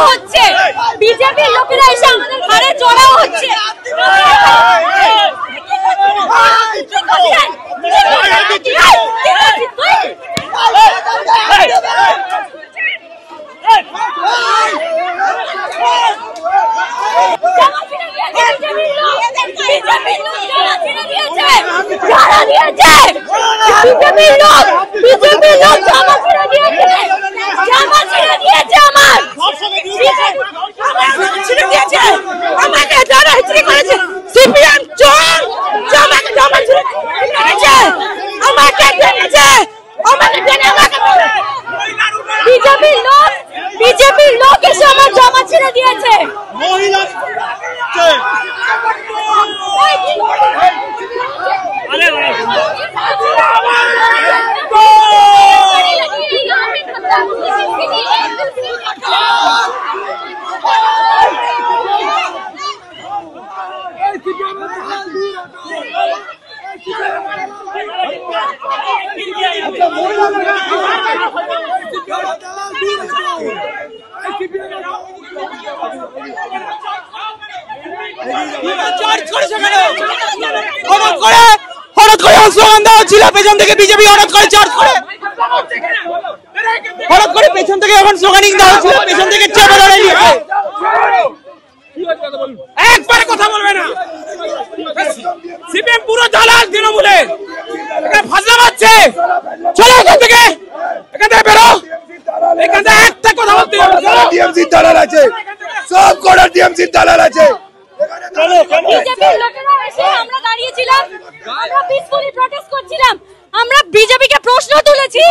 হচ্ছে বিজেপির লোকেরা এসে আমাদের ঘরে চড়াও হচ্ছে। বিজেপির লোক এসে আমার জামা ছিঁড়ে দিয়েছে। হঠাৎ করে স্লোগান দেওয়া ছিল পেছন থেকে, বিজেপি হঠাৎ করে চার্জ করে, হঠাৎ করে পেছন থেকে এখন স্লোগানিং দেওয়া ছিল, পেছন থেকে চেপে ধরে নিয়েছে। একবারে কথা বলবে না, সিপিএম পুরো দালাল তৃণমূলের, ফাজলা মারছে। চলো এখান থেকে, এখান থেকে বেরো, এখান থেকে একটা কথা বলতে হবে। টিএমসি দালাল আছে, সব কটা টিএমসি দালাল আছে। বিজেপির লোকেরা এসে আমরা দাঁড়িয়েছিলাম, আমরা পিসফুলি প্রটেস্ট করছিলাম, আমরা বিজেপিকে প্রশ্ন তুলেছি।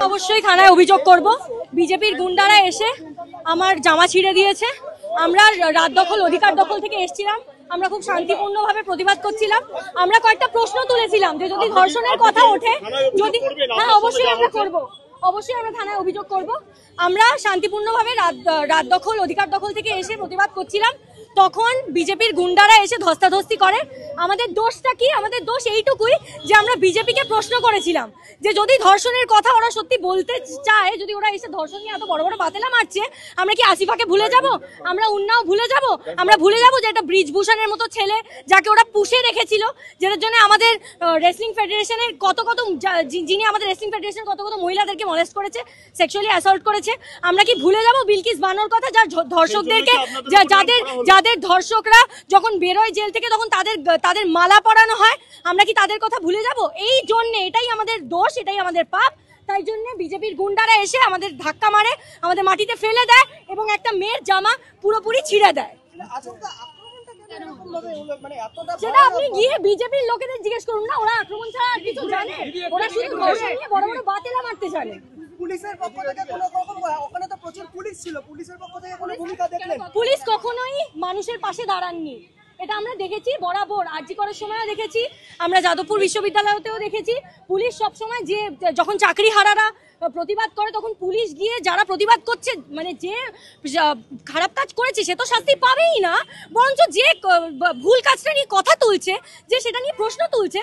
অবশ্যই থানায় অভিযোগ করব। বিজেপির গুন্ডারা এসে আমার জামা ছিঁড়ে দিয়েছে। আমরা রাত দখল অধিকার দখল থেকে এসেছিলাম, আমরা খুব শান্তিপূর্ণভাবে প্রতিবাদ করছিলাম। আমরা কয়েকটা প্রশ্ন তুলেছিলাম যে যদি ধর্ষণের কথা ওঠে, যদি হ্যাঁ অবশ্যই আমরা করব, অবশ্যই আমরা থানায় অভিযোগ করব। আমরা শান্তিপূর্ণভাবে রাত দখল অধিকার দখল থেকে এসে প্রতিবাদ করছিলাম, তখন বিজেপির গুন্ডারা এসে ধস্তাধস্তি করে। আমাদের দোষটা কি? আমাদের দোষ এইটুকুই যে আমরা বিজেপিকে প্রশ্ন করেছিলাম যে যদি ধর্ষণের কথা ওরা সত্যি বলতে চায়, যদি ওরা এসে ধর্ষণ নিয়ে এত বড় বড় বাতেলা মারছে, আমরা কি আসিফাকে ভুলে যাব? আমরা উন্নাও ভুলে যাব? আমরা ভুলে যাব যে একটা ব্রিজভূষণের মতো ছেলে যাকে ওরা পুষে রেখেছিল, যেটার জন্য আমাদের রেসলিং ফেডারেশনের যিনি আমাদের রেসলিং ফেডারেশন কত মহিলাদেরকে মলেস্ট করেছে, সেক্সুয়ালি অ্যাসল্ট করেছে। আমরা কি ভুলে যাব বিলকিস বানোর কথা, যার ধর্ষকদেরকে যাদের ধর্ষকরা যখন বেরোয় জেল থেকে তখন তাদের মালা পরানো হয়? আমরা কি তাদের কথা ভুলে যাব? এই জন্য এটাই আমাদের দোষ, এটাই আমাদের পাপ। তাই জন্য বিজেপির গুন্ডারা এসে আমাদের ধাক্কা মারে, আমাদের মাটিতে ফেলে দেয় এবং একটা মেয়ের জামা পুরোপুরি ছিঁড়ে দেয়। সেটা আপনি গিয়ে বিজেপির লোকেদের জিজ্ঞেস করুন না, ওরা আক্রমণ ছাড়া আর কিছু জানে? ওরা শুধু ধর্ষণ নিয়ে বড় বড় বাতেলা মারতে জানে। পুলিশের পক্ষ থেকে ওখানে তো প্রচুর পুলিশ ছিল, পুলিশের পক্ষ থেকে কোনো ভূমিকা দেখলেন? পুলিশ কখনোই মানুষের পাশে দাঁড়াননি, এটা আমরা দেখেছি বরাবর। আরজি করার সময়ও দেখেছি, আমরা যাদবপুর বিশ্ববিদ্যালয়তেও দেখেছি। পুলিশ সবসময় যে যখন চাকরি হারারা প্রতিবাদ করে তখন পুলিশ গিয়ে যারা প্রতিবাদ করছে, মানে যে খারাপ কাজ করেছে সে তো শাস্তি পাবেই না, বরঞ্চ যে ভুল কাজটা নিয়ে কথা তুলছে, যে সেটা নিয়ে প্রশ্ন তুলছে,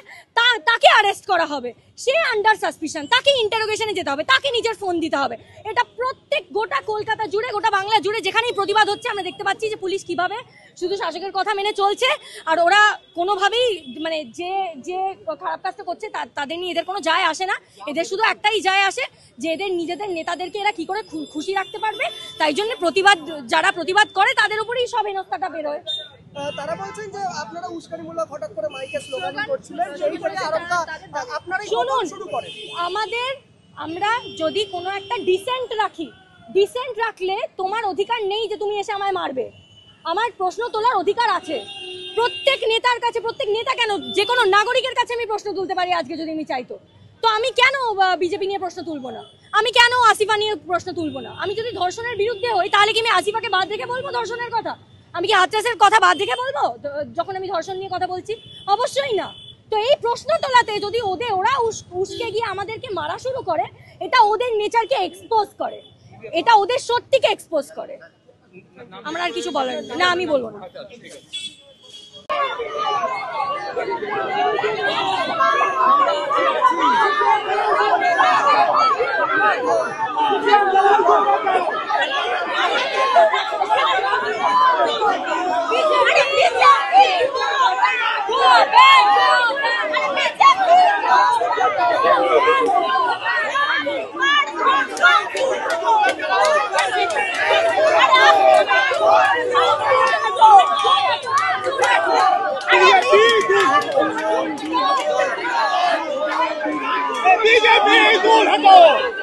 তাকে অ্যারেস্ট করা হবে। সে আন্ডার সাসপিশন, তাকে ইন্টারোগেশনে যেতে হবে, তাকে নিজের ফোন দিতে হবে। এটা প্রত্যেক গোটা কলকাতা জুড়ে, গোটা বাংলা জুড়ে যেখানেই প্রতিবাদ হচ্ছে আমরা দেখতে পাচ্ছি যে পুলিশ কিভাবে শুধু শাসকের কথা মেনে চলছে, আর ওরা কোনোভাবেই মানে যে যে খারাপ কাজটা করছে তাদের নিয়ে এদের কোনো যায় আসে না। এদের শুধু একটাই যায় আসে যে এদের নিজেদের নেতাদেরকে এরা কি করে খুশি রাখতে পারবে, তাই জন্য যারা প্রতিবাদ করে তাদের উপরেই সব হেনস্থাটা বেরোয়। তারা বলছেন যে আপনারা উস্কানিমূলক হঠাৎ করে মাইকে স্লোগান করছিলেন, সেই থেকে আপনারাই শুরু করেন। আমরা যদি কোনো একটা ডিসেন্ট রাখলে তোমার অধিকার নেই যে তুমি এসে আমায় মারবে। আমার প্রশ্ন তোলার অধিকার আছে প্রত্যেক নেতার কাছে। প্রত্যেক নেতা কেন, যে কোনো নাগরিকের কাছে আমি প্রশ্ন তুলতে পারি আজকে যদি আমি চাইতো। তো আমি কেন বিজেপি নিয়ে প্রশ্ন তুলবো না? আমি কেন আসিফা নিয়ে প্রশ্ন তুলবো না? আমি যদি ধর্ষণের বিরুদ্ধে হই তাহলে কি আমি আসিফাকে বাদ রেখে বলবো ধর্ষণের কথা? আমি কি হাতরাসের কথা বাদ রেখে বলবো যখন আমি ধর্ষণ নিয়ে কথা বলছি? অবশ্যই না। তো এই প্রশ্ন তোলাতে যদি ওরা উস্কে গিয়ে আমাদেরকে মারা শুরু করে, এটা ওদের নেচারকে এক্সপোজ করে, এটা ওদের সত্যিকে এক্সপোজ করে। আমরা আর কিছু বলার না, আমি বলবো না। BJP दूर हटो।